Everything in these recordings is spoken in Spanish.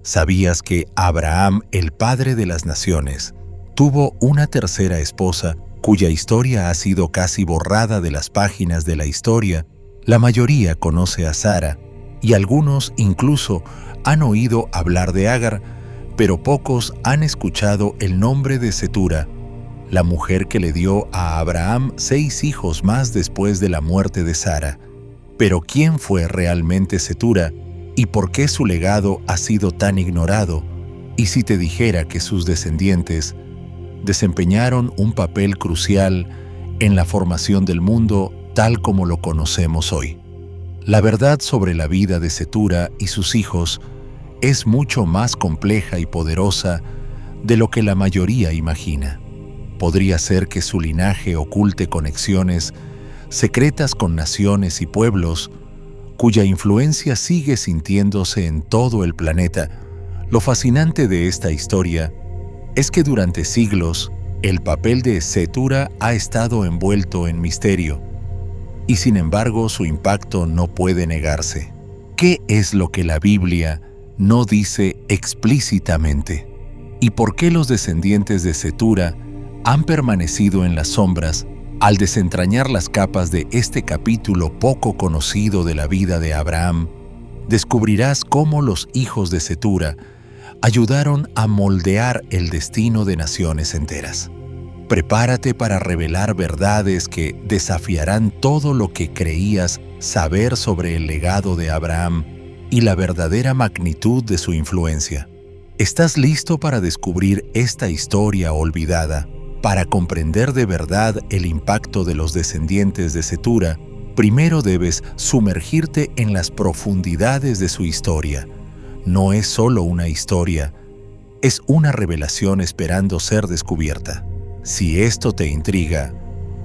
¿Sabías que Abraham, el padre de las naciones, tuvo una tercera esposa cuya historia ha sido casi borrada de las páginas de la historia? La mayoría conoce a Sara, y algunos incluso han oído hablar de Agar, pero pocos han escuchado el nombre de Cetura, la mujer que le dio a Abraham 6 hijos más después de la muerte de Sara. Pero ¿quién fue realmente Cetura y por qué su legado ha sido tan ignorado? Y si te dijera que sus descendientes desempeñaron un papel crucial en la formación del mundo tal como lo conocemos hoy. La verdad sobre la vida de Cetura y sus hijos es mucho más compleja y poderosa de lo que la mayoría imagina. Podría ser que su linaje oculte conexiones secretas con naciones y pueblos cuya influencia sigue sintiéndose en todo el planeta. Lo fascinante de esta historia es que durante siglos el papel de Cetura ha estado envuelto en misterio, y sin embargo su impacto no puede negarse. ¿Qué es lo que la Biblia no dice explícitamente? ¿Y por qué los descendientes de Cetura han permanecido en las sombras? Al desentrañar las capas de este capítulo poco conocido de la vida de Abraham, descubrirás cómo los hijos de Cetura ayudaron a moldear el destino de naciones enteras. Prepárate para revelar verdades que desafiarán todo lo que creías saber sobre el legado de Abraham y la verdadera magnitud de su influencia. ¿Estás listo para descubrir esta historia olvidada? Para comprender de verdad el impacto de los descendientes de Cetura, primero debes sumergirte en las profundidades de su historia. No es solo una historia, es una revelación esperando ser descubierta. Si esto te intriga,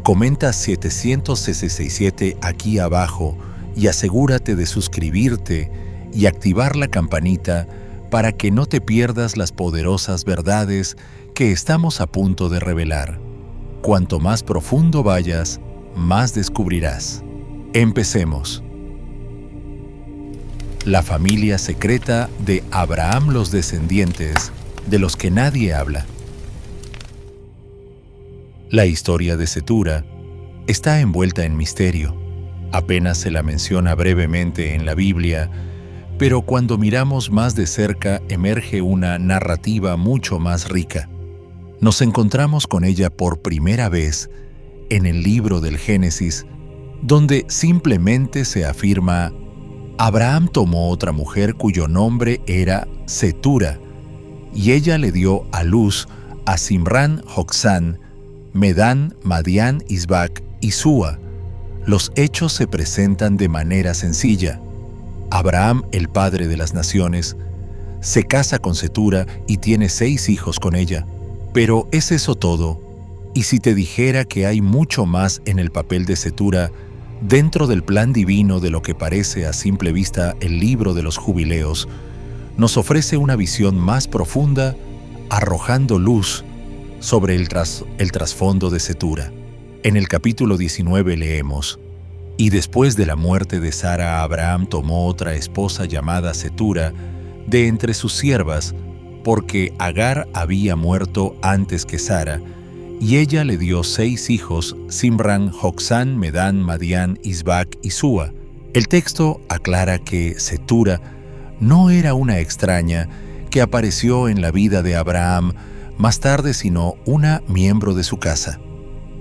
comenta 767 aquí abajo y asegúrate de suscribirte y activar la campanita para que no te pierdas las poderosas verdades que estamos a punto de revelar. Cuanto más profundo vayas, más descubrirás. Empecemos. La familia secreta de Abraham, los descendientes de los que nadie habla. La historia de Cetura está envuelta en misterio. Apenas se la menciona brevemente en la Biblia, pero cuando miramos más de cerca emerge una narrativa mucho más rica. Nos encontramos con ella por primera vez en el libro del Génesis, donde simplemente se afirma: Abraham tomó otra mujer cuyo nombre era Cetura, y ella le dio a luz a Simrán, Joksán, Medán, Madián, Isbac y Súa. Los hechos se presentan de manera sencilla. Abraham, el padre de las naciones, se casa con Cetura y tiene 6 hijos con ella. Pero ¿es eso todo? Y si te dijera que hay mucho más en el papel de Cetura dentro del plan divino de lo que parece a simple vista el libro de los jubileos, nos ofrece una visión más profunda, arrojando luz sobre el trasfondo de Cetura. En el capítulo 19 leemos: Y después de la muerte de Sara, Abraham tomó otra esposa llamada Cetura de entre sus siervas, porque Agar había muerto antes que Sara, y ella le dio 6 hijos: Simrán, Joksán, Medán, Madián, Isbac y Súa. El texto aclara que Cetura no era una extraña que apareció en la vida de Abraham más tarde, sino una miembro de su casa.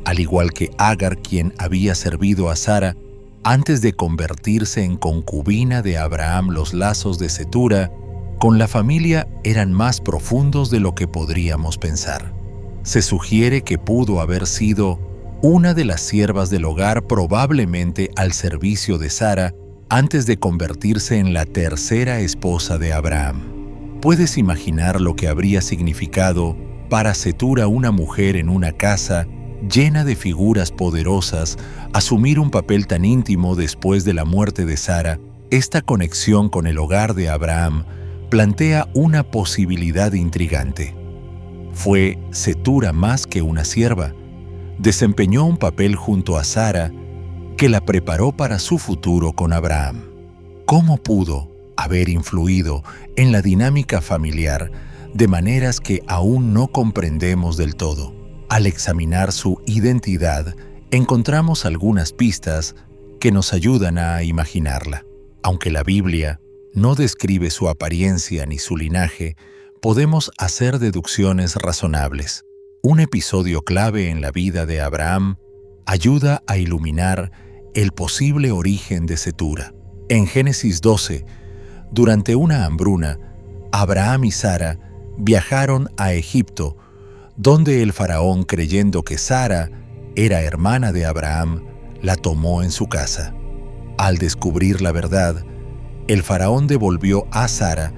Al igual que Agar, quien había servido a Sara antes de convertirse en concubina de Abraham, los lazos de Cetura con la familia eran más profundos de lo que podríamos pensar. Se sugiere que pudo haber sido una de las siervas del hogar, probablemente al servicio de Sara, antes de convertirse en la tercera esposa de Abraham. ¿Puedes imaginar lo que habría significado para Cetura, una mujer en una casa llena de figuras poderosas, asumir un papel tan íntimo después de la muerte de Sara? Esta conexión con el hogar de Abraham plantea una posibilidad intrigante. ¿Fue Cetura más que una sierva? Desempeñó un papel junto a Sara que la preparó para su futuro con Abraham. ¿Cómo pudo, a haber influido en la dinámica familiar de maneras que aún no comprendemos del todo. Al examinar su identidad, encontramos algunas pistas que nos ayudan a imaginarla. Aunque la Biblia no describe su apariencia ni su linaje, podemos hacer deducciones razonables. Un episodio clave en la vida de Abraham ayuda a iluminar el posible origen de Cetura. En Génesis 12, durante una hambruna, Abraham y Sara viajaron a Egipto, donde el faraón, creyendo que Sara era hermana de Abraham, la tomó en su casa. Al descubrir la verdad, el faraón devolvió a Sara,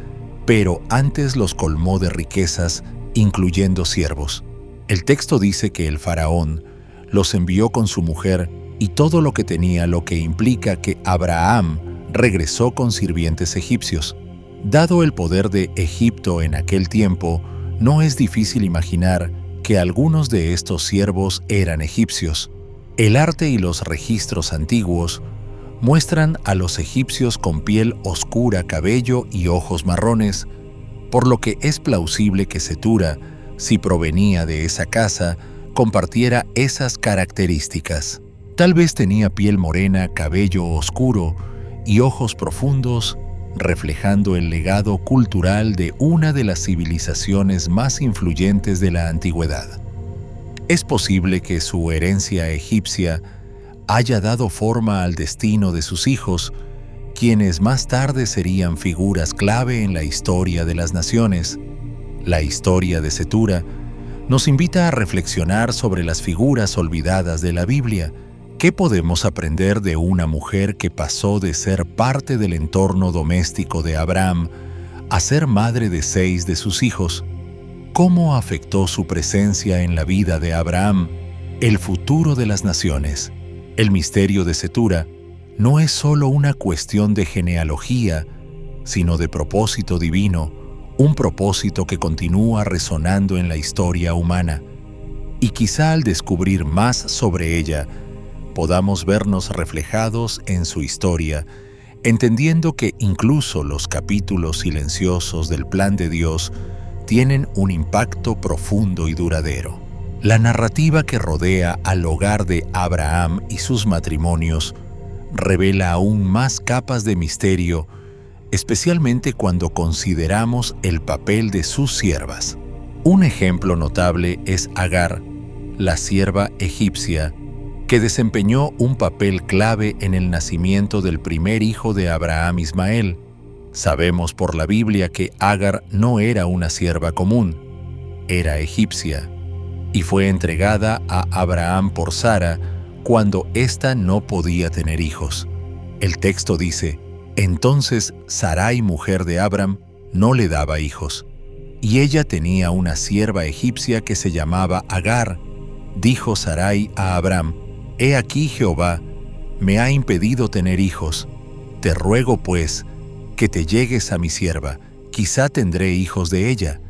pero antes los colmó de riquezas, incluyendo siervos. El texto dice que el faraón los envió con su mujer y todo lo que tenía, lo que implica que Abraham regresó con sirvientes egipcios. Dado el poder de Egipto en aquel tiempo, no es difícil imaginar que algunos de estos siervos eran egipcios. El arte y los registros antiguos muestran a los egipcios con piel oscura, cabello y ojos marrones, por lo que es plausible que Cetura, si provenía de esa casa, compartiera esas características. Tal vez tenía piel morena, cabello oscuro y ojos profundos, reflejando el legado cultural de una de las civilizaciones más influyentes de la antigüedad. Es posible que su herencia egipcia haya dado forma al destino de sus hijos, quienes más tarde serían figuras clave en la historia de las naciones. La historia de Cetura nos invita a reflexionar sobre las figuras olvidadas de la Biblia. ¿Qué podemos aprender de una mujer que pasó de ser parte del entorno doméstico de Abraham a ser madre de 6 de sus hijos? ¿Cómo afectó su presencia en la vida de Abraham, el futuro de las naciones? El misterio de Cetura no es solo una cuestión de genealogía, sino de propósito divino, un propósito que continúa resonando en la historia humana. Y quizá al descubrir más sobre ella, podamos vernos reflejados en su historia, entendiendo que incluso los capítulos silenciosos del plan de Dios tienen un impacto profundo y duradero. La narrativa que rodea al hogar de Abraham y sus matrimonios revela aún más capas de misterio, especialmente cuando consideramos el papel de sus siervas. Un ejemplo notable es Agar, la sierva egipcia, que desempeñó un papel clave en el nacimiento del primer hijo de Abraham, Ismael. Sabemos por la Biblia que Agar no era una sierva común, era egipcia, y fue entregada a Abraham por Sara cuando ésta no podía tener hijos. El texto dice: entonces Sarai, mujer de Abram, no le daba hijos, y ella tenía una sierva egipcia que se llamaba Agar. Dijo Sarai a Abram: he aquí Jehová me ha impedido tener hijos. Te ruego, pues, que te llegues a mi sierva, quizá tendré hijos de ella.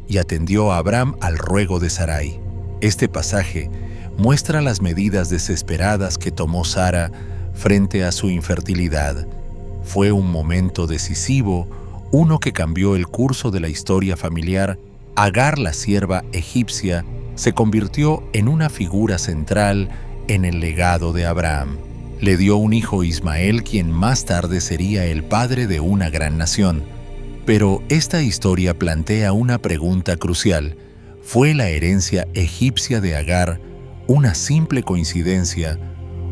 Y atendió a Abram al ruego de Sarai. Este pasaje muestra las medidas desesperadas que tomó Sara frente a su infertilidad. Fue un momento decisivo, uno que cambió el curso de la historia familiar. Agar, la sierva egipcia, se convirtió en una figura central en el legado de Abraham. Le dio un hijo, Ismael, quien más tarde sería el padre de una gran nación. Pero esta historia plantea una pregunta crucial. ¿Fue la herencia egipcia de Agar una simple coincidencia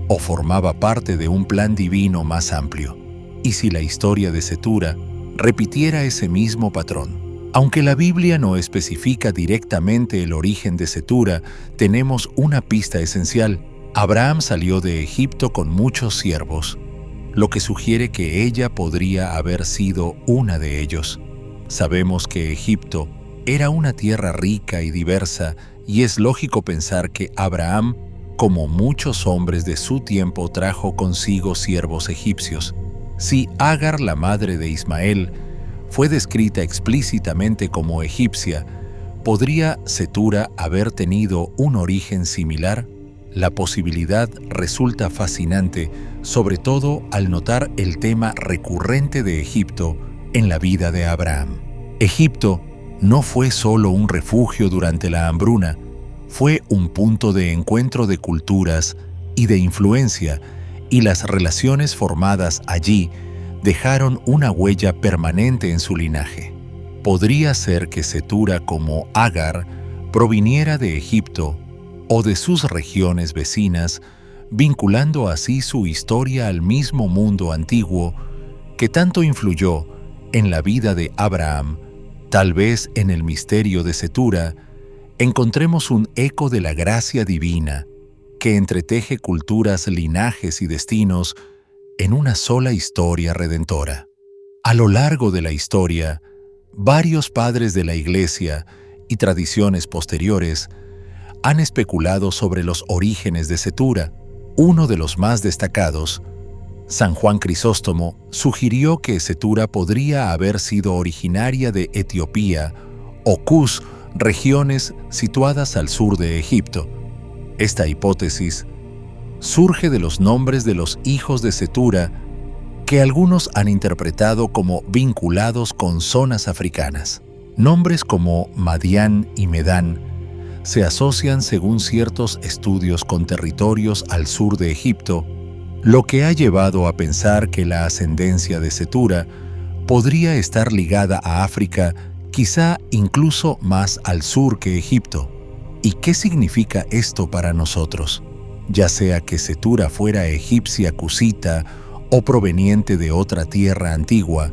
o formaba parte de un plan divino más amplio? ¿Y si la historia de Cetura repitiera ese mismo patrón? Aunque la Biblia no especifica directamente el origen de Cetura, tenemos una pista esencial. Abraham salió de Egipto con muchos siervos, lo que sugiere que ella podría haber sido una de ellos. Sabemos que Egipto era una tierra rica y diversa, y es lógico pensar que Abraham, como muchos hombres de su tiempo, trajo consigo siervos egipcios. Si Agar, la madre de Ismael, fue descrita explícitamente como egipcia, ¿podría Cetura haber tenido un origen similar? La posibilidad resulta fascinante, sobre todo al notar el tema recurrente de Egipto en la vida de Abraham. Egipto no fue solo un refugio durante la hambruna, fue un punto de encuentro de culturas y de influencia, y las relaciones formadas allí dejaron una huella permanente en su linaje. Podría ser que Cetura como Agar proviniera de Egipto o de sus regiones vecinas, vinculando así su historia al mismo mundo antiguo que tanto influyó en la vida de Abraham. Tal vez en el misterio de Cetura encontremos un eco de la gracia divina que entreteje culturas, linajes y destinos en una sola historia redentora. A lo largo de la historia, varios padres de la Iglesia y tradiciones posteriores han especulado sobre los orígenes de Cetura. Uno de los más destacados, San Juan Crisóstomo, sugirió que Cetura podría haber sido originaria de Etiopía o Cus, regiones situadas al sur de Egipto. Esta hipótesis surge de los nombres de los hijos de Cetura, que algunos han interpretado como vinculados con zonas africanas. Nombres como Madián y Medán se asocian según ciertos estudios con territorios al sur de Egipto, lo que ha llevado a pensar que la ascendencia de Cetura podría estar ligada a África, quizá incluso más al sur que Egipto. ¿Y qué significa esto para nosotros? Ya sea que Cetura fuera egipcia cusita o proveniente de otra tierra antigua,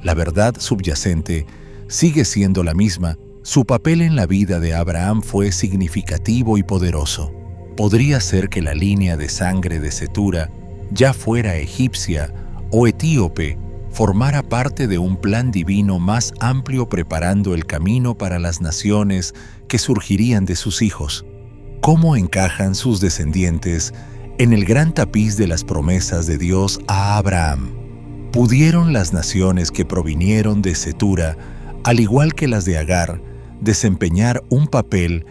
la verdad subyacente sigue siendo la misma. Su papel en la vida de Abraham fue significativo y poderoso. Podría ser que la línea de sangre de Cetura, ya fuera egipcia o etíope, formara parte de un plan divino más amplio preparando el camino para las naciones que surgirían de sus hijos. ¿Cómo encajan sus descendientes en el gran tapiz de las promesas de Dios a Abraham? ¿Pudieron las naciones que provinieron de Cetura, al igual que las de Agar, desempeñar un papel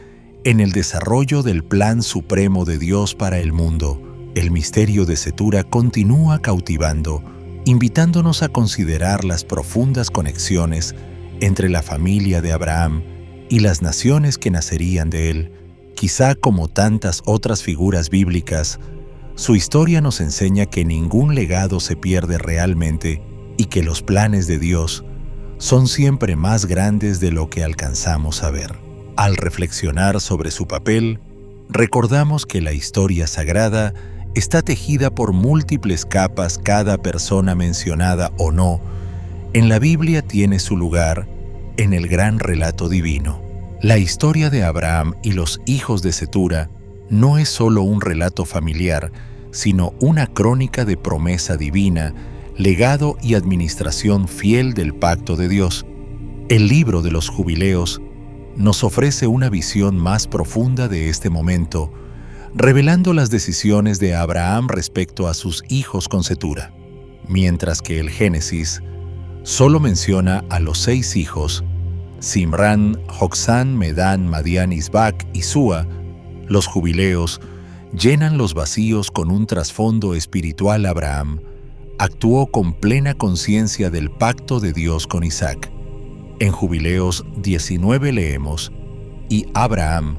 en el desarrollo del plan supremo de Dios para el mundo? El misterio de Cetura continúa cautivando, invitándonos a considerar las profundas conexiones entre la familia de Abraham y las naciones que nacerían de él. Quizá como tantas otras figuras bíblicas, su historia nos enseña que ningún legado se pierde realmente y que los planes de Dios son siempre más grandes de lo que alcanzamos a ver. Al reflexionar sobre su papel, recordamos que la historia sagrada está tejida por múltiples capas. Cada persona mencionada o no en la Biblia tiene su lugar en el gran relato divino. La historia de Abraham y los hijos de Cetura no es solo un relato familiar, sino una crónica de promesa divina, legado y administración fiel del pacto de Dios. El libro de los Jubileos nos ofrece una visión más profunda de este momento, revelando las decisiones de Abraham respecto a sus hijos con Cetura. Mientras que el Génesis solo menciona a los 6 hijos, Simrán, Joksán, Medán, Madián, Isbac y Súa, los Jubileos llenan los vacíos con un trasfondo espiritual. Abraham actuó con plena conciencia del pacto de Dios con Isaac. En Jubileos 19 leemos: «Y Abraham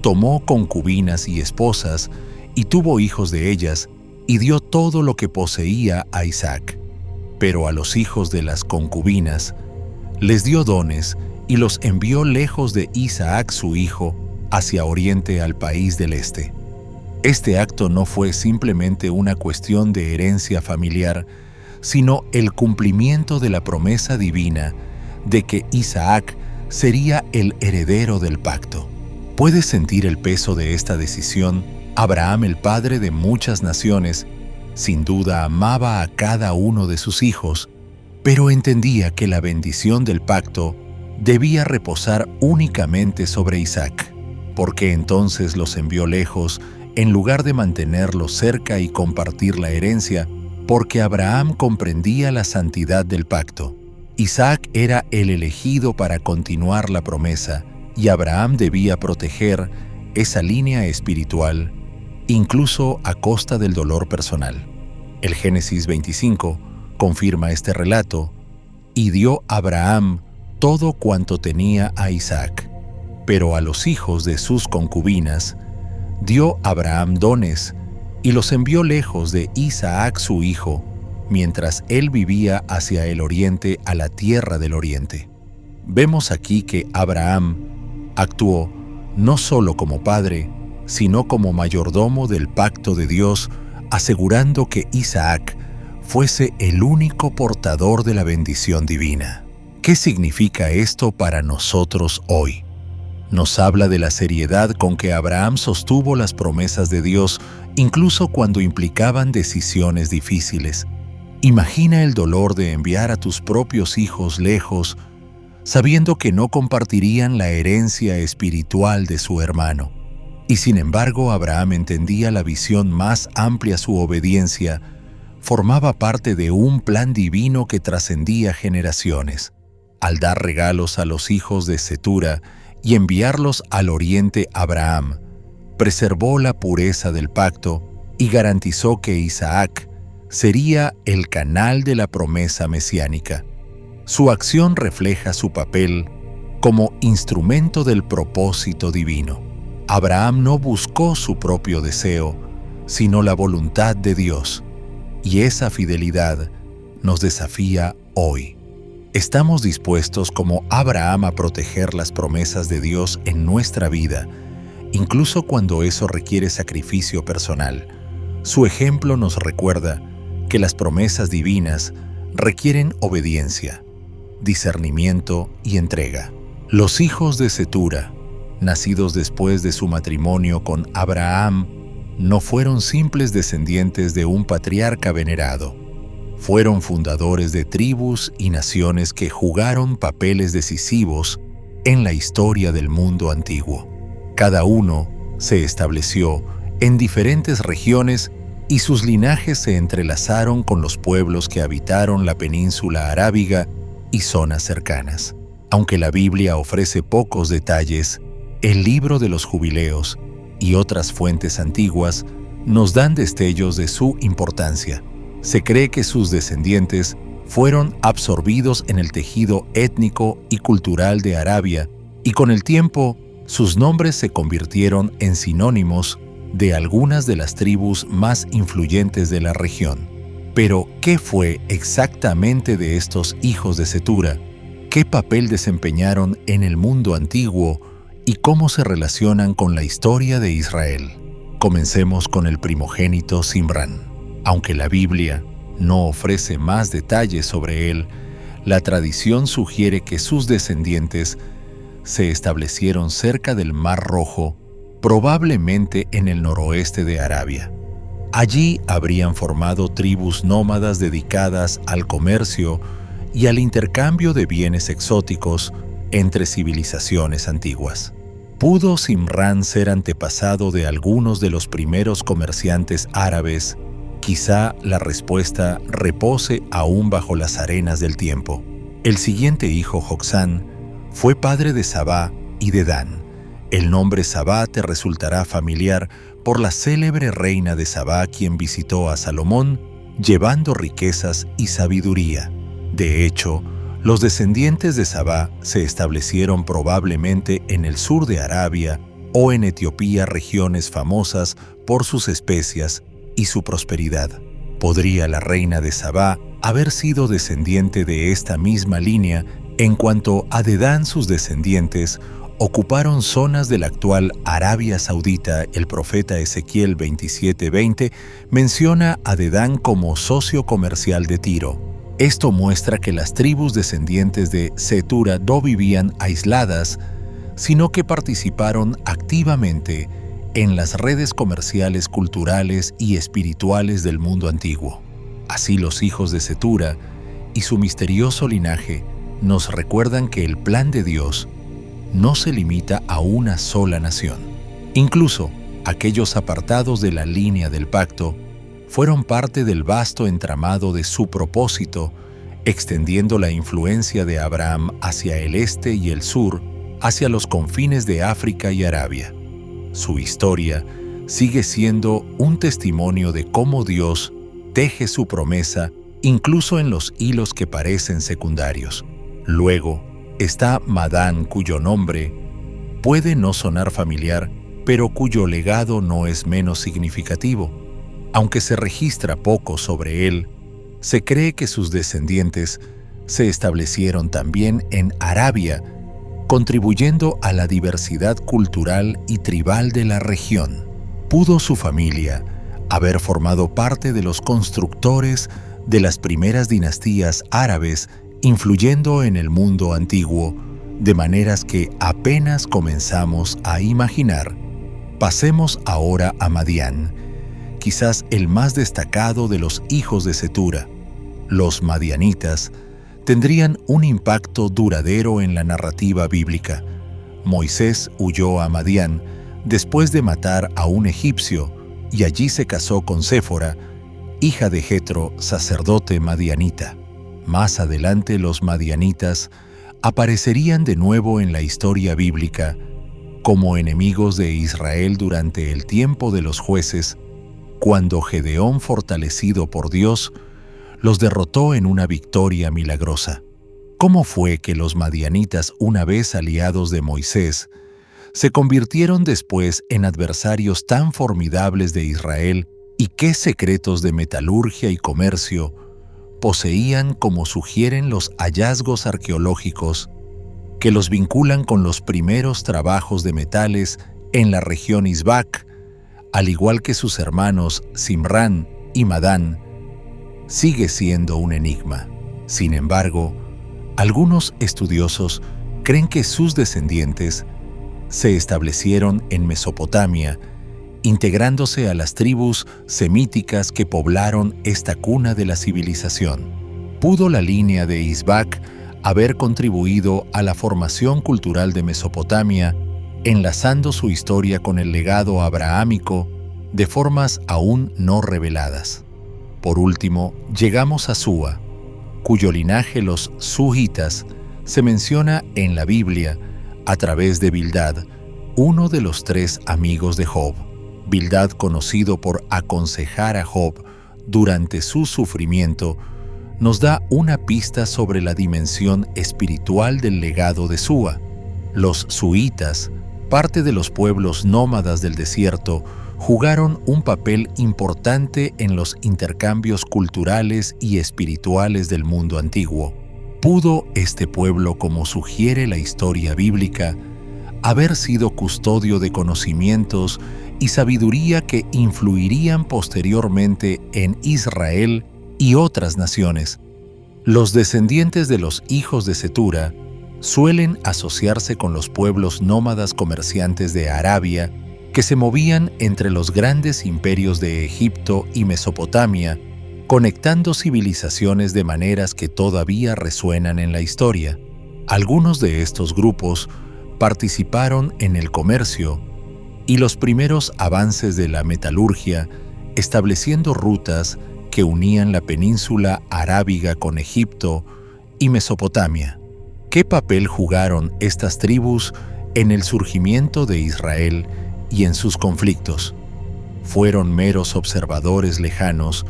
tomó concubinas y esposas, y tuvo hijos de ellas, y dio todo lo que poseía a Isaac. Pero a los hijos de las concubinas les dio dones, y los envió lejos de Isaac su hijo, hacia oriente al país del este». Este acto no fue simplemente una cuestión de herencia familiar, sino el cumplimiento de la promesa divina de que Isaac sería el heredero del pacto. ¿Puedes sentir el peso de esta decisión? Abraham, el padre de muchas naciones, sin duda amaba a cada uno de sus hijos, pero entendía que la bendición del pacto debía reposar únicamente sobre Isaac, porque entonces los envió lejos en lugar de mantenerlos cerca y compartir la herencia, porque Abraham comprendía la santidad del pacto. Isaac era el elegido para continuar la promesa, y Abraham debía proteger esa línea espiritual incluso a costa del dolor personal. El Génesis 25 confirma este relato: y dio Abraham todo cuanto tenía a Isaac, pero a los hijos de sus concubinas dio Abraham dones y los envió lejos de Isaac su hijo, mientras él vivía hacia el oriente a la tierra del oriente. Vemos aquí que Abraham actuó no solo como padre, sino como mayordomo del pacto de Dios, asegurando que Isaac fuese el único portador de la bendición divina. ¿Qué significa esto para nosotros hoy? Nos habla de la seriedad con que Abraham sostuvo las promesas de Dios, incluso cuando implicaban decisiones difíciles. Imagina el dolor de enviar a tus propios hijos lejos, sabiendo que no compartirían la herencia espiritual de su hermano. Y sin embargo, Abraham entendía la visión más amplia. Su obediencia formaba parte de un plan divino que trascendía generaciones. Al dar regalos a los hijos de Cetura y enviarlos al oriente, Abraham preservó la pureza del pacto y garantizó que Isaac sería el canal de la promesa mesiánica. Su acción refleja su papel como instrumento del propósito divino. Abraham no buscó su propio deseo, sino la voluntad de Dios, y esa fidelidad nos desafía hoy. ¿Estamos dispuestos como Abraham a proteger las promesas de Dios en nuestra vida, incluso cuando eso requiere sacrificio personal? Su ejemplo nos recuerda que las promesas divinas requieren obediencia, discernimiento y entrega. Los hijos de Cetura, nacidos después de su matrimonio con Abraham, no fueron simples descendientes de un patriarca venerado. Fueron fundadores de tribus y naciones que jugaron papeles decisivos en la historia del mundo antiguo. Cada uno se estableció en diferentes regiones y sus linajes se entrelazaron con los pueblos que habitaron la península arábiga y zonas cercanas. Aunque la Biblia ofrece pocos detalles, el libro de los Jubileos y otras fuentes antiguas nos dan destellos de su importancia. Se cree que sus descendientes fueron absorbidos en el tejido étnico y cultural de Arabia, y con el tiempo sus nombres se convirtieron en sinónimos de algunas de las tribus más influyentes de la región. Pero, ¿qué fue exactamente de estos hijos de Cetura? ¿Qué papel desempeñaron en el mundo antiguo y cómo se relacionan con la historia de Israel? Comencemos con el primogénito Simrán. Aunque la Biblia no ofrece más detalles sobre él, la tradición sugiere que sus descendientes se establecieron cerca del Mar Rojo, probablemente en el noroeste de Arabia. Allí habrían formado tribus nómadas dedicadas al comercio y al intercambio de bienes exóticos entre civilizaciones antiguas. ¿Pudo Simrán ser antepasado de algunos de los primeros comerciantes árabes? Quizá la respuesta repose aún bajo las arenas del tiempo. El siguiente hijo, Joksán, fue padre de Sabá y de Dan. El nombre Sabá te resultará familiar por la célebre reina de Sabá, quien visitó a Salomón llevando riquezas y sabiduría. De hecho, los descendientes de Sabá se establecieron probablemente en el sur de Arabia o en Etiopía, regiones famosas por sus especias y su prosperidad. ¿Podría la reina de Sabá haber sido descendiente de esta misma línea? En cuanto a Dedán, sus descendientes ocuparon zonas de la actual Arabia Saudita. El profeta Ezequiel 27:20 menciona a Dedán como socio comercial de Tiro. Esto muestra que las tribus descendientes de Cetura no vivían aisladas, sino que participaron activamente en las redes comerciales, culturales y espirituales del mundo antiguo. Así, los hijos de Cetura y su misterioso linaje nos recuerdan que el plan de Dios no se limita a una sola nación. Incluso aquellos apartados de la línea del pacto fueron parte del vasto entramado de su propósito, extendiendo la influencia de Abraham hacia el este y el sur, hacia los confines de África y Arabia. Su historia sigue siendo un testimonio de cómo Dios teje su promesa incluso en los hilos que parecen secundarios. Luego está Madán, cuyo nombre puede no sonar familiar, pero cuyo legado no es menos significativo. Aunque se registra poco sobre él, se cree que sus descendientes se establecieron también en Arabia, contribuyendo a la diversidad cultural y tribal de la región. ¿Pudo su familia haber formado parte de los constructores de las primeras dinastías árabes, influyendo en el mundo antiguo de maneras que apenas comenzamos a imaginar? Pasemos ahora a Madián, quizás el más destacado de los hijos de Cetura. Los madianitas tendrían un impacto duradero en la narrativa bíblica. Moisés huyó a Madián después de matar a un egipcio y allí se casó con Séfora, hija de Jetro, sacerdote madianita. Más adelante los madianitas aparecerían de nuevo en la historia bíblica como enemigos de Israel durante el tiempo de los jueces, cuando Gedeón, fortalecido por Dios, los derrotó en una victoria milagrosa. ¿Cómo fue que los madianitas, una vez aliados de Moisés, se convirtieron después en adversarios tan formidables de Israel, y qué secretos de metalurgia y comercio poseían, como sugieren los hallazgos arqueológicos que los vinculan con los primeros trabajos de metales en la región Isbac, al igual que sus hermanos Simrán y Madán? Sigue siendo un enigma. Sin embargo, algunos estudiosos creen que sus descendientes se establecieron en Mesopotamia, integrándose a las tribus semíticas que poblaron esta cuna de la civilización. ¿Pudo la línea de Isbac haber contribuido a la formación cultural de Mesopotamia, enlazando su historia con el legado abrahámico de formas aún no reveladas? Por último, llegamos a Súa, cuyo linaje, los suhitas, se menciona en la Biblia a través de Bildad, uno de los 3 amigos de Job. Bildad, conocido por aconsejar a Job durante su sufrimiento, nos da una pista sobre la dimensión espiritual del legado de Súa. Los suhitas, parte de los pueblos nómadas del desierto, jugaron un papel importante en los intercambios culturales y espirituales del mundo antiguo. ¿Pudo este pueblo, como sugiere la historia bíblica, haber sido custodio de conocimientos y sabiduría que influirían posteriormente en Israel y otras naciones? Los descendientes de los hijos de Cetura suelen asociarse con los pueblos nómadas comerciantes de Arabia que se movían entre los grandes imperios de Egipto y Mesopotamia, conectando civilizaciones de maneras que todavía resuenan en la historia. Algunos de estos grupos participaron en el comercio y los primeros avances de la metalurgia, estableciendo rutas que unían la península arábiga con Egipto y Mesopotamia. ¿Qué papel jugaron estas tribus en el surgimiento de Israel y en sus conflictos? ¿Fueron meros observadores lejanos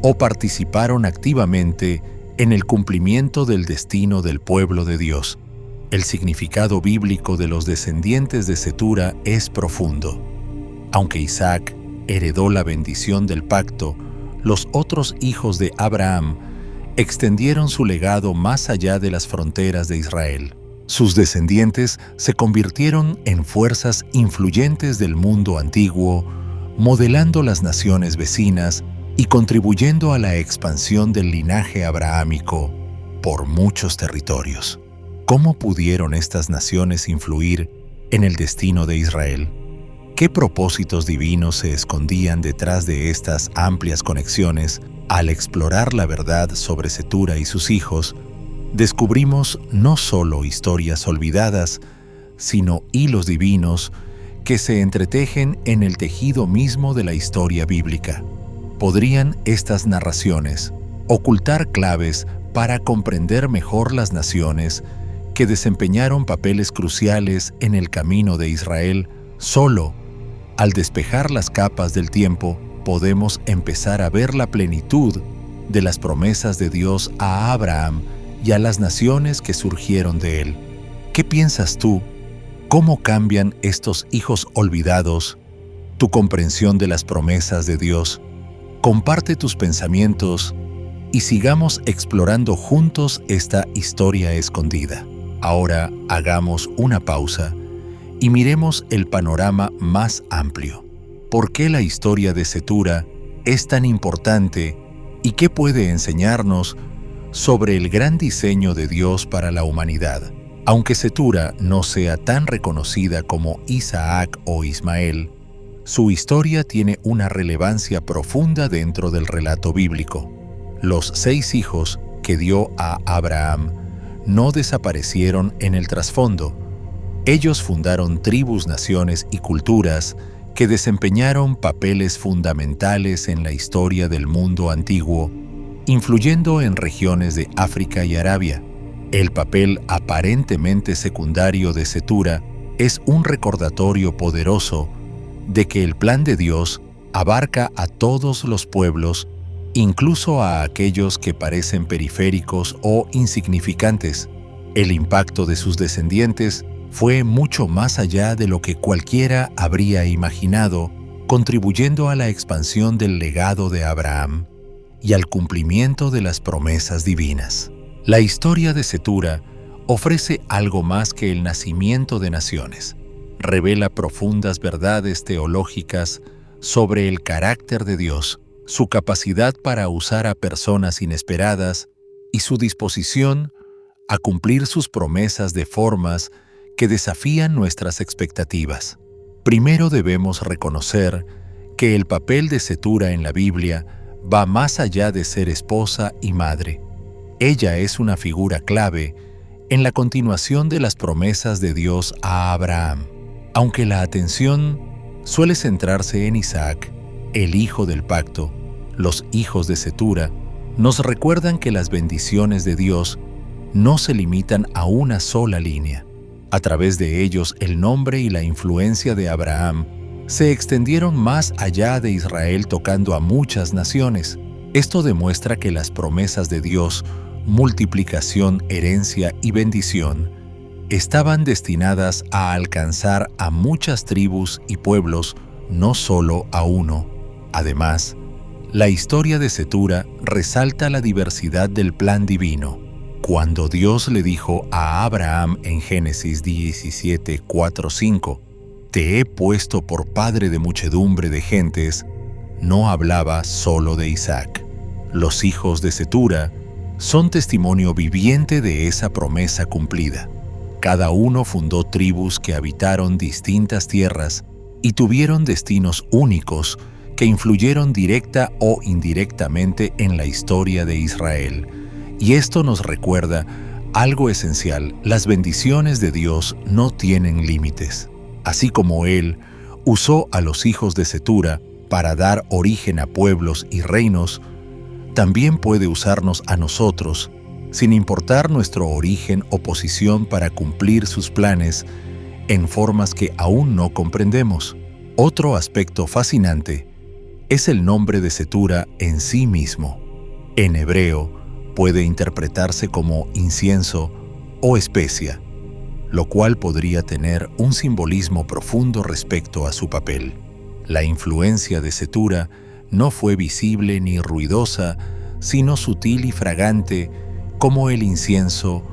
o participaron activamente en el cumplimiento del destino del pueblo de Dios? El significado bíblico de los descendientes de Cetura es profundo. Aunque Isaac heredó la bendición del pacto, los otros hijos de Abraham extendieron su legado más allá de las fronteras de Israel. Sus descendientes se convirtieron en fuerzas influyentes del mundo antiguo, modelando las naciones vecinas y contribuyendo a la expansión del linaje abrahámico por muchos territorios. ¿Cómo pudieron estas naciones influir en el destino de Israel? ¿Qué propósitos divinos se escondían detrás de estas amplias conexiones? Al explorar la verdad sobre Cetura y sus hijos, descubrimos no solo historias olvidadas, sino hilos divinos que se entretejen en el tejido mismo de la historia bíblica. ¿Podrían estas narraciones ocultar claves para comprender mejor las naciones que desempeñaron papeles cruciales en el camino de Israel? Solo Al despejar las capas del tiempo, podemos empezar a ver la plenitud de las promesas de Dios a Abraham y a las naciones que surgieron de él. ¿Qué piensas tú? ¿Cómo cambian estos hijos olvidados tu comprensión de las promesas de Dios? Comparte tus pensamientos y sigamos explorando juntos esta historia escondida. Ahora hagamos una pausa y miremos el panorama más amplio. ¿Por qué la historia de Cetura es tan importante y qué puede enseñarnos sobre el gran diseño de Dios para la humanidad? Aunque Cetura no sea tan reconocida como Isaac o Ismael, su historia tiene una relevancia profunda dentro del relato bíblico. Los 6 hijos que dio a Abraham no desaparecieron en el trasfondo. Ellos fundaron tribus, naciones y culturas que desempeñaron papeles fundamentales en la historia del mundo antiguo, influyendo en regiones de África y Arabia. El papel aparentemente secundario de Cetura es un recordatorio poderoso de que el plan de Dios abarca a todos los pueblos, incluso a aquellos que parecen periféricos o insignificantes. El impacto de sus descendientes fue mucho más allá de lo que cualquiera habría imaginado, contribuyendo a la expansión del legado de Abraham y al cumplimiento de las promesas divinas. La historia de Cetura ofrece algo más que el nacimiento de naciones. Revela profundas verdades teológicas sobre el carácter de Dios, su capacidad para usar a personas inesperadas y su disposición a cumplir sus promesas de formas que desafían nuestras expectativas. Primero debemos reconocer que el papel de Cetura en la Biblia va más allá de ser esposa y madre. Ella es una figura clave en la continuación de las promesas de Dios a Abraham. Aunque la atención suele centrarse en Isaac, el hijo del pacto, los hijos de Cetura nos recuerdan que las bendiciones de Dios no se limitan a una sola línea. A través de ellos, el nombre y la influencia de Abraham se extendieron más allá de Israel, tocando a muchas naciones. Esto demuestra que las promesas de Dios, multiplicación, herencia y bendición, estaban destinadas a alcanzar a muchas tribus y pueblos, no solo a uno. Además, la historia de Cetura resalta la diversidad del plan divino. Cuando Dios le dijo a Abraham en Génesis 17, 4, 5, «Te he puesto por padre de muchedumbre de gentes», no hablaba solo de Isaac. Los hijos de Cetura son testimonio viviente de esa promesa cumplida. Cada uno fundó tribus que habitaron distintas tierras y tuvieron destinos únicos que influyeron directa o indirectamente en la historia de Israel. Y esto nos recuerda algo esencial: las bendiciones de Dios no tienen límites. Así como Él usó a los hijos de Cetura para dar origen a pueblos y reinos, también puede usarnos a nosotros, sin importar nuestro origen o posición, para cumplir sus planes en formas que aún no comprendemos. Otro aspecto fascinante es el nombre de Cetura en sí mismo. En hebreo puede interpretarse como incienso o especia, lo cual podría tener un simbolismo profundo respecto a su papel. La influencia de Cetura no fue visible ni ruidosa, sino sutil y fragante, como el incienso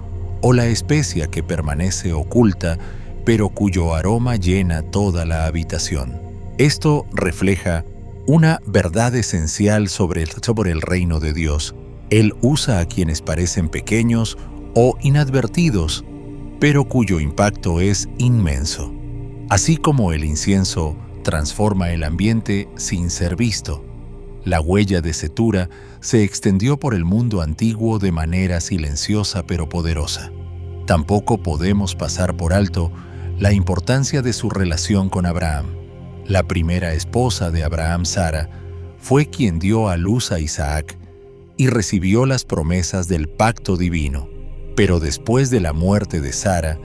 o la especia que permanece oculta, pero cuyo aroma llena toda la habitación. Esto refleja una verdad esencial sobre el reino de Dios. Él usa a quienes parecen pequeños o inadvertidos, pero cuyo impacto es inmenso. Así como el incienso transforma el ambiente sin ser visto, la huella de Cetura se extendió por el mundo antiguo de manera silenciosa pero poderosa. Tampoco podemos pasar por alto la importancia de su relación con Abraham. La primera esposa de Abraham, Sara, fue quien dio a luz a Isaac y recibió las promesas del pacto divino. Pero después de la muerte de Sara,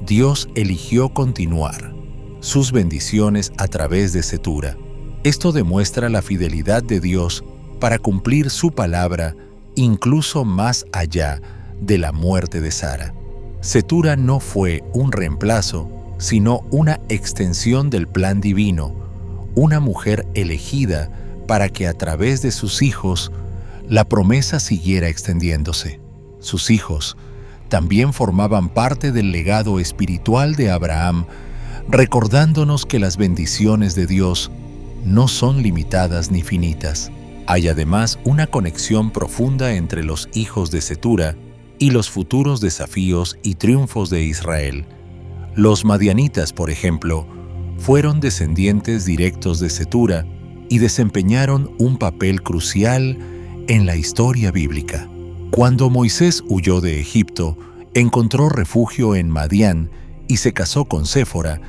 Dios eligió continuar. sus bendiciones a través de Cetura. Esto demuestra la fidelidad de Dios para cumplir su palabra incluso más allá de la muerte de Sara. Cetura no fue un reemplazo, sino una extensión del plan divino, una mujer elegida para que a través de sus hijos la promesa siguiera extendiéndose. Sus hijos también formaban parte del legado espiritual de Abraham, recordándonos que las bendiciones de Dios no son limitadas ni finitas. Hay además una conexión profunda entre los hijos de Cetura y los futuros desafíos y triunfos de Israel. Los madianitas, por ejemplo, fueron descendientes directos de Cetura y desempeñaron un papel crucial en la historia bíblica. Cuando Moisés huyó de Egipto, encontró refugio en Madián y se casó con Séfora,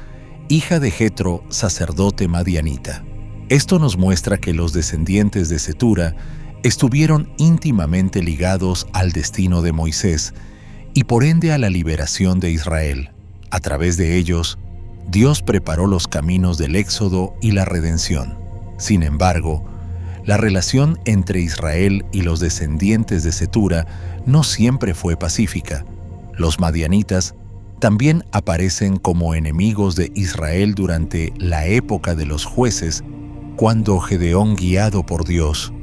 hija de Jetro, sacerdote madianita. Esto nos muestra que los descendientes de Cetura estuvieron íntimamente ligados al destino de Moisés y por ende a la liberación de Israel. A través de ellos, Dios preparó los caminos del Éxodo y la redención. Sin embargo, la relación entre Israel y los descendientes de Cetura no siempre fue pacífica. Los madianitas también aparecen como enemigos de Israel durante la época de los jueces, cuando Gedeón, guiado por Dios,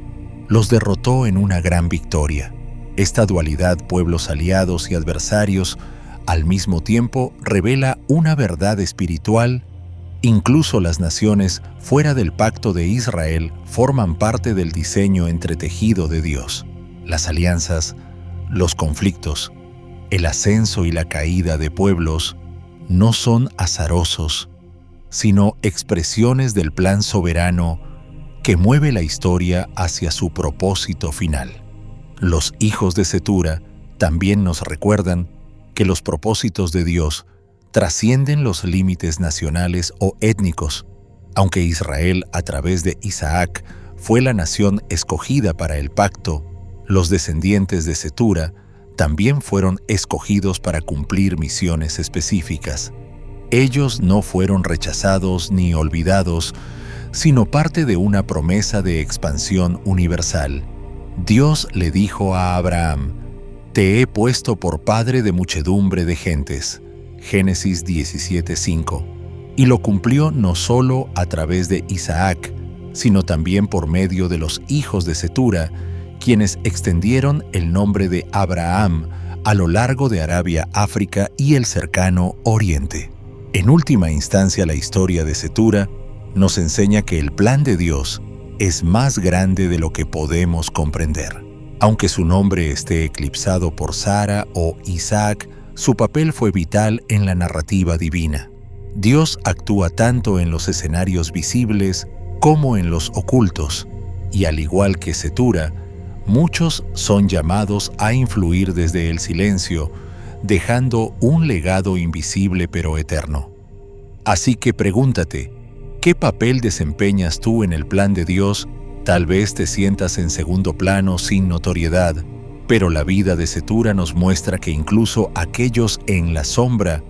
los derrotó en una gran victoria. Esta dualidad, pueblos aliados y adversarios, al mismo tiempo revela una verdad espiritual. Incluso las naciones fuera del pacto de Israel forman parte del diseño entretejido de Dios. Las alianzas, los conflictos, el ascenso y la caída de pueblos no son azarosos, sino expresiones del plan soberano que mueve la historia hacia su propósito final. Los hijos de Cetura también nos recuerdan que los propósitos de Dios trascienden los límites nacionales o étnicos. Aunque Israel, a través de Isaac, fue la nación escogida para el pacto, los descendientes de Cetura también fueron escogidos para cumplir misiones específicas. Ellos no fueron rechazados ni olvidados, sino parte de una promesa de expansión universal. Dios le dijo a Abraham: «Te he puesto por padre de muchedumbre de gentes». Génesis 17:5. Y lo cumplió no solo a través de Isaac, sino también por medio de los hijos de Cetura, quienes extendieron el nombre de Abraham a lo largo de Arabia, África y el cercano Oriente. En última instancia, la historia de Cetura nos enseña que el plan de Dios es más grande de lo que podemos comprender. Aunque su nombre esté eclipsado por Sara o Isaac, su papel fue vital en la narrativa divina. Dios actúa tanto en los escenarios visibles como en los ocultos, y al igual que Cetura, muchos son llamados a influir desde el silencio, dejando un legado invisible pero eterno. Así que pregúntate, ¿qué papel desempeñas tú en el plan de Dios? Tal vez te sientas en segundo plano sin notoriedad, pero la vida de Cetura nos muestra que incluso aquellos en la sombra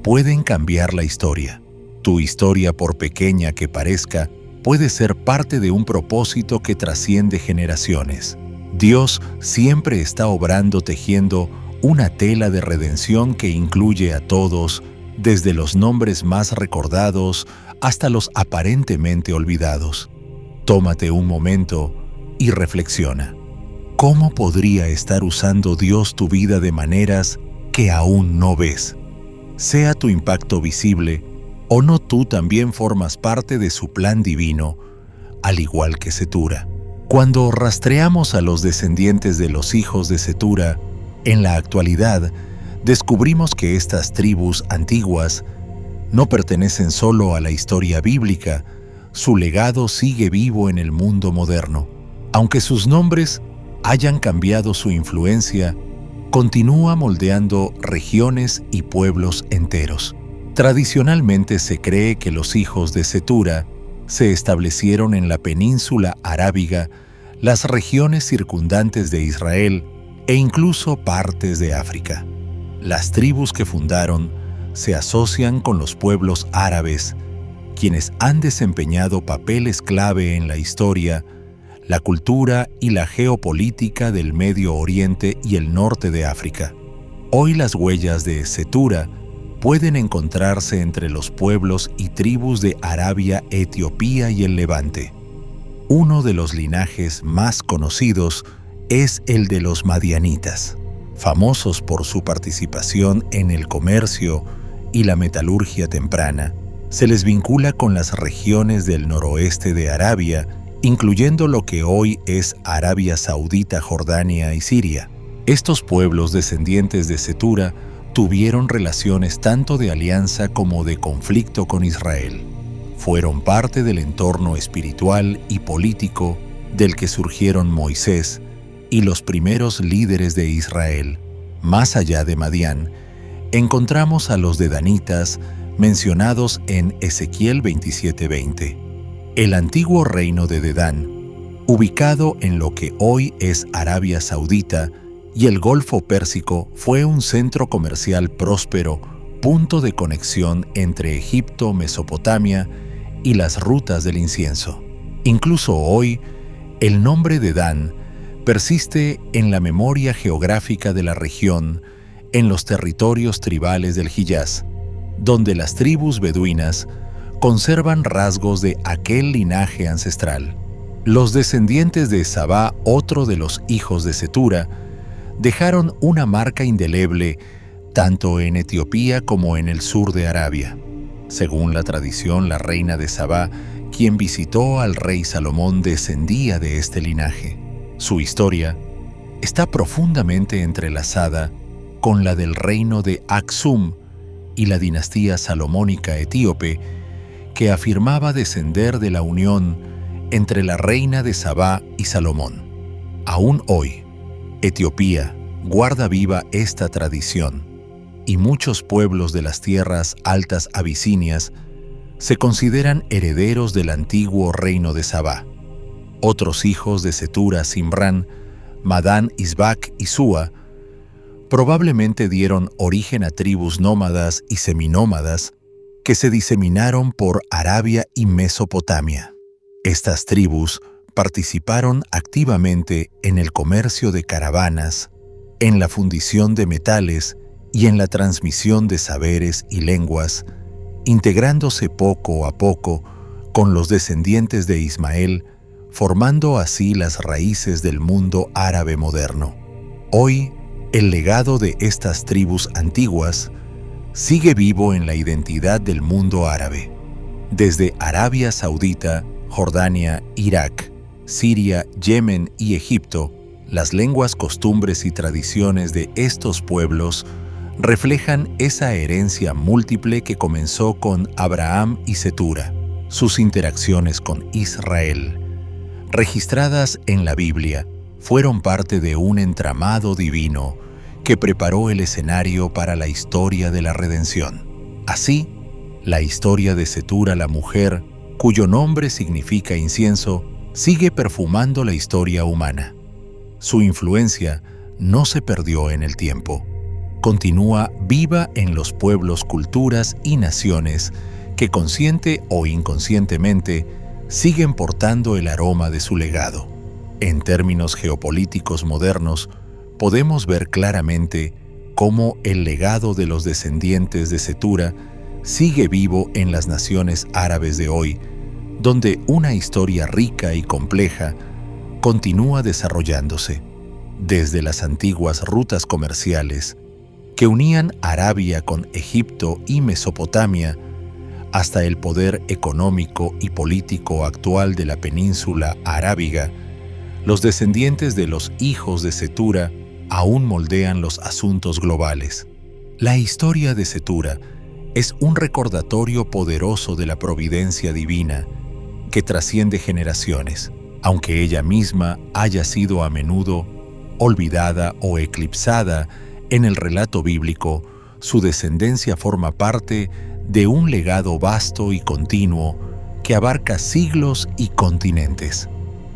pueden cambiar la historia. Tu historia, por pequeña que parezca, puede ser parte de un propósito que trasciende generaciones. Dios siempre está obrando tejiendo una tela de redención que incluye a todos, desde los nombres más recordados hasta los aparentemente olvidados. Tómate un momento y reflexiona. ¿Cómo podría estar usando Dios tu vida de maneras que aún no ves? Sea tu impacto visible o no, tú también formas parte de su plan divino, al igual que Cetura. Cuando rastreamos a los descendientes de los hijos de Cetura, en la actualidad, descubrimos que estas tribus antiguas no pertenecen solo a la historia bíblica, su legado sigue vivo en el mundo moderno. Aunque sus nombres hayan cambiado, su influencia continúa moldeando regiones y pueblos enteros. Tradicionalmente se cree que los hijos de Cetura se establecieron en la península arábiga, las regiones circundantes de Israel e incluso partes de África. Las tribus que fundaron se asocian con los pueblos árabes, quienes han desempeñado papeles clave en la historia, la cultura y la geopolítica del Medio Oriente y el norte de África. Hoy las huellas de Cetura pueden encontrarse entre los pueblos y tribus de Arabia, Etiopía y el Levante. Uno de los linajes más conocidos es el de los madianitas, famosos por su participación en el comercio y la metalurgia temprana. Se les vincula con las regiones del noroeste de Arabia, incluyendo lo que hoy es Arabia Saudita, Jordania y Siria. Estos pueblos descendientes de Cetura tuvieron relaciones tanto de alianza como de conflicto con Israel. Fueron parte del entorno espiritual y político del que surgieron Moisés y los primeros líderes de Israel. Más allá de Madián, encontramos a los dedanitas mencionados en Ezequiel 27:20. El antiguo reino de Dedán, ubicado en lo que hoy es Arabia Saudita y el Golfo Pérsico, fue un centro comercial próspero, punto de conexión entre Egipto, Mesopotamia y las rutas del incienso. Incluso hoy, el nombre Dedán persiste en la memoria geográfica de la región, en los territorios tribales del Hiyaz, donde las tribus beduinas conservan rasgos de aquel linaje ancestral. Los descendientes de Sabá, otro de los hijos de Cetura, dejaron una marca indeleble tanto en Etiopía como en el sur de Arabia. Según la tradición, la reina de Sabá, quien visitó al rey Salomón, descendía de este linaje. Su historia está profundamente entrelazada con la del reino de Aksum y la dinastía salomónica etíope, que afirmaba descender de la unión entre la reina de Sabá y Salomón. Aún hoy, Etiopía guarda viva esta tradición, y muchos pueblos de las tierras altas abisinias se consideran herederos del antiguo reino de Sabá. Otros hijos de Cetura, Simrán, Madán, Isbac y Súa, probablemente dieron origen a tribus nómadas y seminómadas que se diseminaron por Arabia y Mesopotamia. Estas tribus participaron activamente en el comercio de caravanas, en la fundición de metales y en la transmisión de saberes y lenguas, integrándose poco a poco con los descendientes de Ismael, formando así las raíces del mundo árabe moderno. Hoy, el legado de estas tribus antiguas sigue vivo en la identidad del mundo árabe. Desde Arabia Saudita, Jordania, Irak, Siria, Yemen y Egipto, las lenguas, costumbres y tradiciones de estos pueblos reflejan esa herencia múltiple que comenzó con Abraham y Cetura. Sus interacciones con Israel, registradas en la Biblia, fueron parte de un entramado divino que preparó el escenario para la historia de la redención. Así, la historia de Cetura, la mujer, cuyo nombre significa incienso, sigue perfumando la historia humana. Su influencia no se perdió en el tiempo. Continúa viva en los pueblos, culturas y naciones que, consciente o inconscientemente, siguen portando el aroma de su legado. En términos geopolíticos modernos, podemos ver claramente cómo el legado de los descendientes de Cetura sigue vivo en las naciones árabes de hoy, donde una historia rica y compleja continúa desarrollándose, desde las antiguas rutas comerciales que unían Arabia con Egipto y Mesopotamia, hasta el poder económico y político actual de la península arábiga. Los descendientes de los hijos de Cetura aún moldean los asuntos globales. La historia de Cetura es un recordatorio poderoso de la providencia divina que trasciende generaciones, aunque ella misma haya sido a menudo olvidada o eclipsada en el relato bíblico. Su descendencia forma parte de un legado vasto y continuo que abarca siglos y continentes.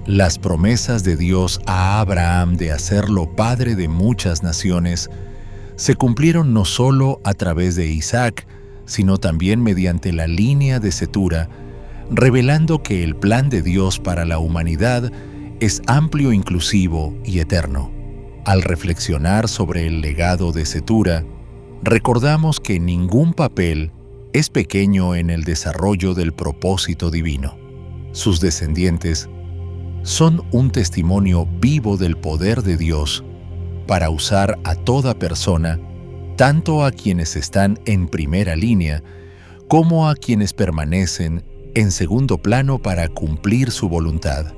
Las promesas de Dios a Abraham de hacerlo padre de muchas naciones se cumplieron no solo a través de Isaac, sino también mediante la línea de Cetura, revelando que el plan de Dios para la humanidad es amplio, inclusivo y eterno. Al reflexionar sobre el legado de Cetura, recordamos que ningún papel es pequeño en el desarrollo del propósito divino. Sus descendientes son un testimonio vivo del poder de Dios para usar a toda persona, tanto a quienes están en primera línea como a quienes permanecen en segundo plano para cumplir su voluntad.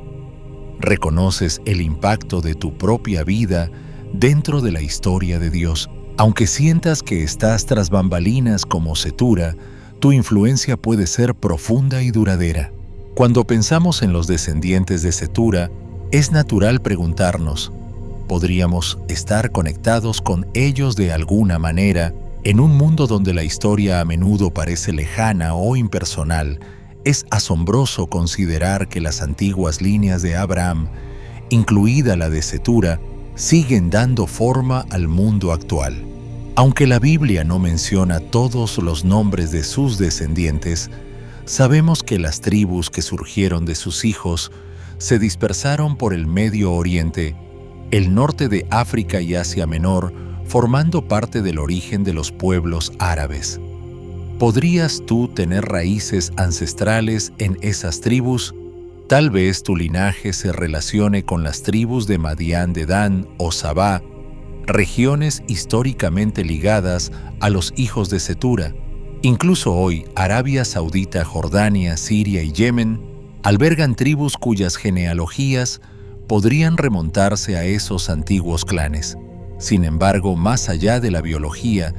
Reconoces el impacto de tu propia vida dentro de la historia de Dios. Aunque sientas que estás tras bambalinas como Cetura, tu influencia puede ser profunda y duradera. Cuando pensamos en los descendientes de Cetura, es natural preguntarnos, ¿podríamos estar conectados con ellos de alguna manera en un mundo donde la historia a menudo parece lejana o impersonal? Es asombroso considerar que las antiguas líneas de Abraham, incluida la de Cetura, siguen dando forma al mundo actual. Aunque la Biblia no menciona todos los nombres de sus descendientes, sabemos que las tribus que surgieron de sus hijos se dispersaron por el Medio Oriente, el norte de África y Asia Menor, formando parte del origen de los pueblos árabes. ¿Podrías tú tener raíces ancestrales en esas tribus? Tal vez tu linaje se relacione con las tribus de Madián de Dan o Sabá, regiones históricamente ligadas a los hijos de Cetura. Incluso hoy, Arabia Saudita, Jordania, Siria y Yemen albergan tribus cuyas genealogías podrían remontarse a esos antiguos clanes. Sin embargo, más allá de la biología,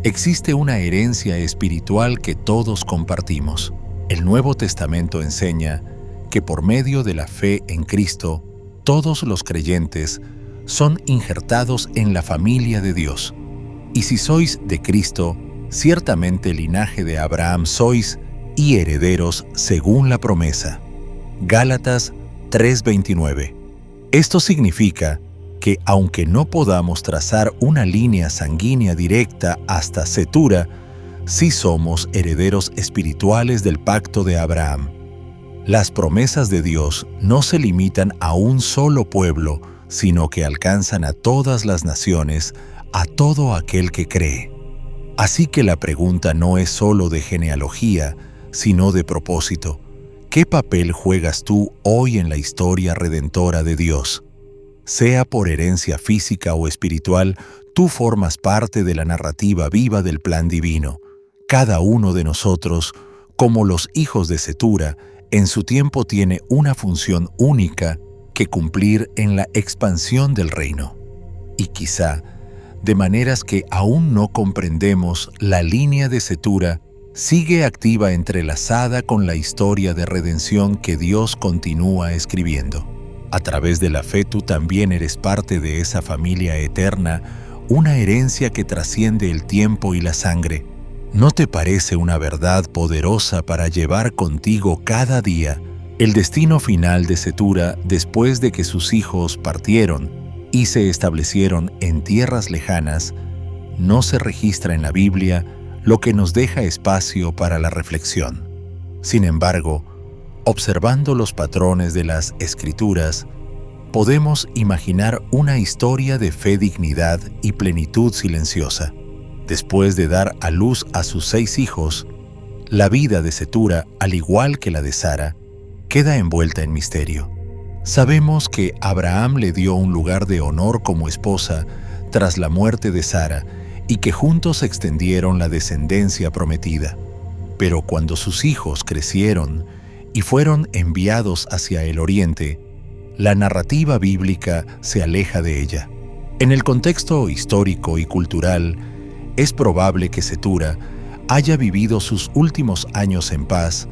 existe una herencia espiritual que todos compartimos. El Nuevo Testamento enseña que por medio de la fe en Cristo, todos los creyentes son injertados en la familia de Dios. Y si sois de Cristo, ciertamente linaje de Abraham sois y herederos según la promesa. Gálatas 3:29. Esto significa que aunque no podamos trazar una línea sanguínea directa hasta Cetura, sí somos herederos espirituales del pacto de Abraham. Las promesas de Dios no se limitan a un solo pueblo, sino que alcanzan a todas las naciones, a todo aquel que cree. Así que la pregunta no es solo de genealogía, sino de propósito. ¿Qué papel juegas tú hoy en la historia redentora de Dios? Sea por herencia física o espiritual, tú formas parte de la narrativa viva del plan divino. Cada uno de nosotros, como los hijos de Cetura, en su tiempo tiene una función única que cumplir en la expansión del reino. Y quizá, de maneras que aún no comprendemos, la línea de Cetura sigue activa entrelazada con la historia de redención que Dios continúa escribiendo. A través de la fe tú también eres parte de esa familia eterna, una herencia que trasciende el tiempo y la sangre. ¿No te parece una verdad poderosa para llevar contigo cada día? El destino final de Cetura, después de que sus hijos partieron y se establecieron en tierras lejanas, no se registra en la Biblia, lo que nos deja espacio para la reflexión. Sin embargo, observando los patrones de las Escrituras, podemos imaginar una historia de fe, dignidad y plenitud silenciosa. Después de dar a luz a sus 6 hijos, la vida de Cetura, al igual que la de Sara, queda envuelta en misterio. Sabemos que Abraham le dio un lugar de honor como esposa tras la muerte de Sara y que juntos extendieron la descendencia prometida. Pero cuando sus hijos crecieron y fueron enviados hacia el oriente, la narrativa bíblica se aleja de ella. En el contexto histórico y cultural, es probable que Cetura haya vivido sus últimos años en paz,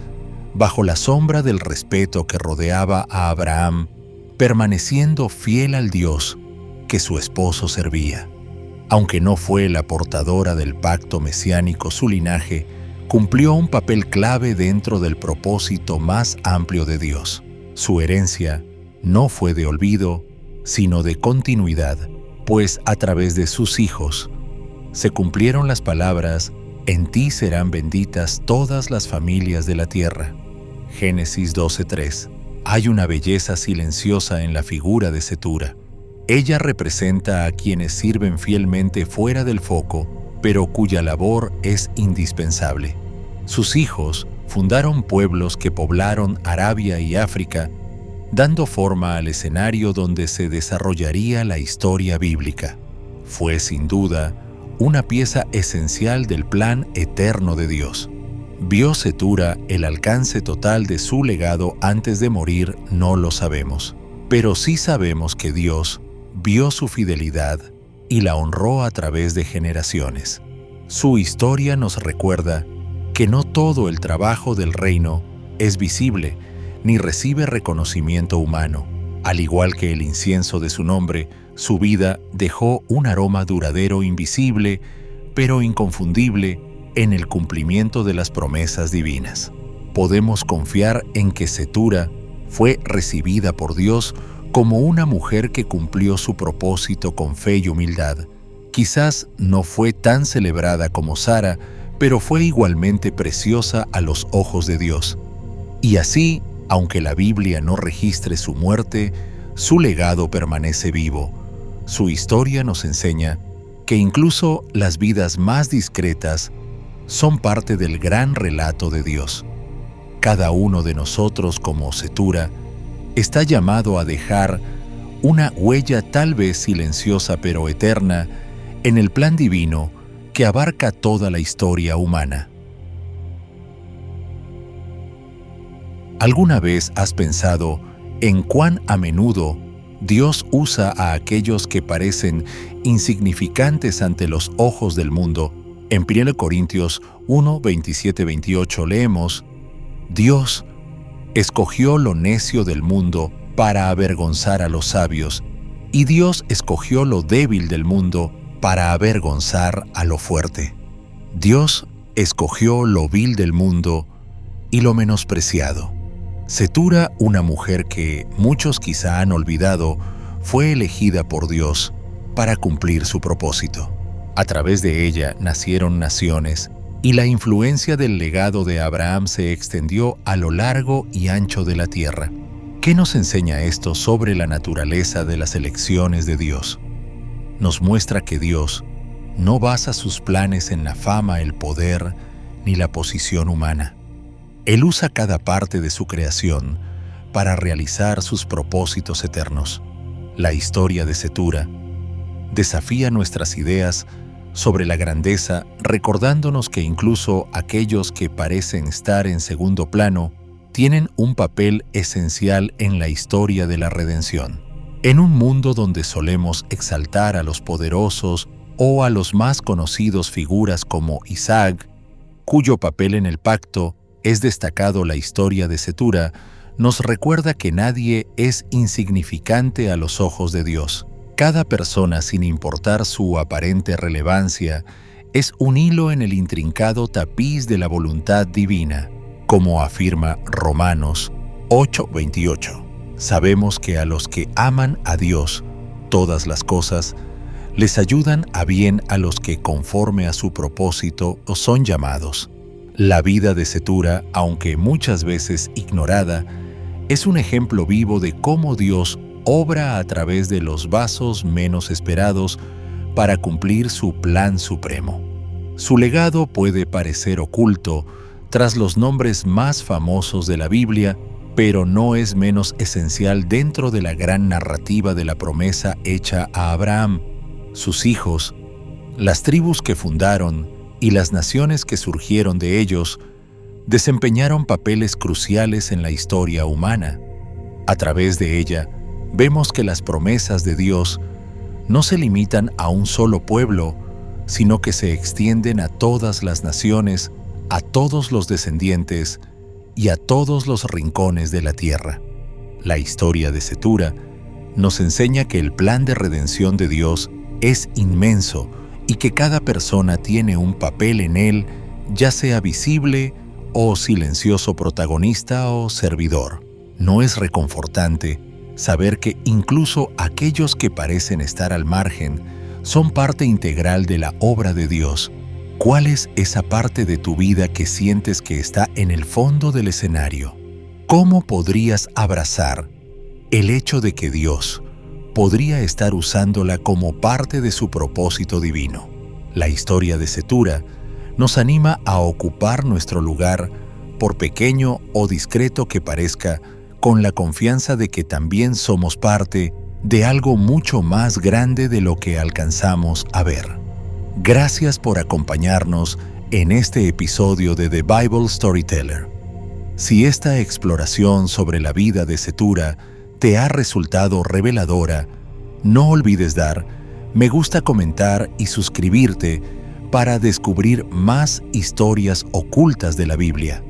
bajo la sombra del respeto que rodeaba a Abraham, permaneciendo fiel al Dios que su esposo servía. Aunque no fue la portadora del pacto mesiánico, su linaje cumplió un papel clave dentro del propósito más amplio de Dios. Su herencia no fue de olvido, sino de continuidad, pues a través de sus hijos, se cumplieron las palabras: «En ti serán benditas todas las familias de la tierra». Génesis 12:3. Hay una belleza silenciosa en la figura de Cetura. Ella representa a quienes sirven fielmente fuera del foco, pero cuya labor es indispensable. Sus hijos fundaron pueblos que poblaron Arabia y África, dando forma al escenario donde se desarrollaría la historia bíblica. Fue, sin duda, una pieza esencial del plan eterno de Dios. ¿Vio Cetura el alcance total de su legado antes de morir? No lo sabemos. Pero sí sabemos que Dios vio su fidelidad y la honró a través de generaciones. Su historia nos recuerda que no todo el trabajo del reino es visible ni recibe reconocimiento humano. Al igual que el incienso de su nombre, su vida dejó un aroma duradero, invisible, pero inconfundible en el cumplimiento de las promesas divinas. Podemos confiar en que Cetura fue recibida por Dios como una mujer que cumplió su propósito con fe y humildad. Quizás no fue tan celebrada como Sara, pero fue igualmente preciosa a los ojos de Dios. Y así, aunque la Biblia no registre su muerte, su legado permanece vivo. Su historia nos enseña que incluso las vidas más discretas son parte del gran relato de Dios. Cada uno de nosotros, como Cetura, está llamado a dejar una huella tal vez silenciosa pero eterna en el plan divino que abarca toda la historia humana. ¿Alguna vez has pensado en cuán a menudo Dios usa a aquellos que parecen insignificantes ante los ojos del mundo? En 1 Corintios 1, 27-28 leemos: Dios escogió lo necio del mundo para avergonzar a los sabios, y Dios escogió lo débil del mundo para avergonzar a lo fuerte. Dios escogió lo vil del mundo y lo menospreciado. Cetura, una mujer que muchos quizá han olvidado, fue elegida por Dios para cumplir su propósito. A través de ella nacieron naciones, y la influencia del legado de Abraham se extendió a lo largo y ancho de la tierra. ¿Qué nos enseña esto sobre la naturaleza de las elecciones de Dios? Nos muestra que Dios no basa sus planes en la fama, el poder, ni la posición humana. Él usa cada parte de su creación para realizar sus propósitos eternos. La historia de Cetura desafía nuestras ideas sobre la grandeza, recordándonos que incluso aquellos que parecen estar en segundo plano tienen un papel esencial en la historia de la redención. En un mundo donde solemos exaltar a los poderosos o a los más conocidos, figuras como Isaac, cuyo papel en el pacto es destacado, la historia de Cetura nos recuerda que nadie es insignificante a los ojos de Dios. Cada persona, sin importar su aparente relevancia, es un hilo en el intrincado tapiz de la voluntad divina, como afirma Romanos 8:28. Sabemos que a los que aman a Dios, todas las cosas les ayudan a bien a los que conforme a su propósito son llamados. La vida de Cetura, aunque muchas veces ignorada, es un ejemplo vivo de cómo Dios obra a través de los vasos menos esperados para cumplir su plan supremo. Su legado puede parecer oculto tras los nombres más famosos de la Biblia, pero no es menos esencial dentro de la gran narrativa de la promesa hecha a Abraham, sus hijos, las tribus que fundaron y las naciones que surgieron de ellos desempeñaron papeles cruciales en la historia humana. A través de ella, vemos que las promesas de Dios no se limitan a un solo pueblo, sino que se extienden a todas las naciones, a todos los descendientes y a todos los rincones de la tierra. La historia de Cetura nos enseña que el plan de redención de Dios es inmenso y que cada persona tiene un papel en él, ya sea visible o silencioso, protagonista o servidor. ¿No es reconfortante saber que incluso aquellos que parecen estar al margen son parte integral de la obra de Dios. ¿Cuál es esa parte de tu vida que sientes que está en el fondo del escenario? ¿Cómo podrías abrazar el hecho de que Dios podría estar usándola como parte de su propósito divino? La historia de Cetura nos anima a ocupar nuestro lugar, por pequeño o discreto que parezca, con la confianza de que también somos parte de algo mucho más grande de lo que alcanzamos a ver. Gracias por acompañarnos en este episodio de The Bible Storyteller. Si esta exploración sobre la vida de Cetura te ha resultado reveladora, no olvides dar me gusta, comentar y suscribirte para descubrir más historias ocultas de la Biblia.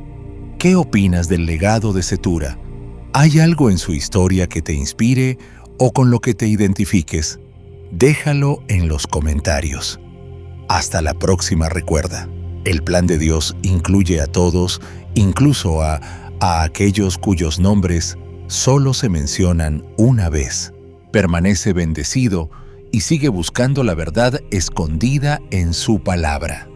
¿Qué opinas del legado de Cetura? ¿Hay algo en su historia que te inspire o con lo que te identifiques? Déjalo en los comentarios. Hasta la próxima. Recuerda, el plan de Dios incluye a todos, incluso a aquellos cuyos nombres solo se mencionan una vez. Permanece bendecido y sigue buscando la verdad escondida en su palabra.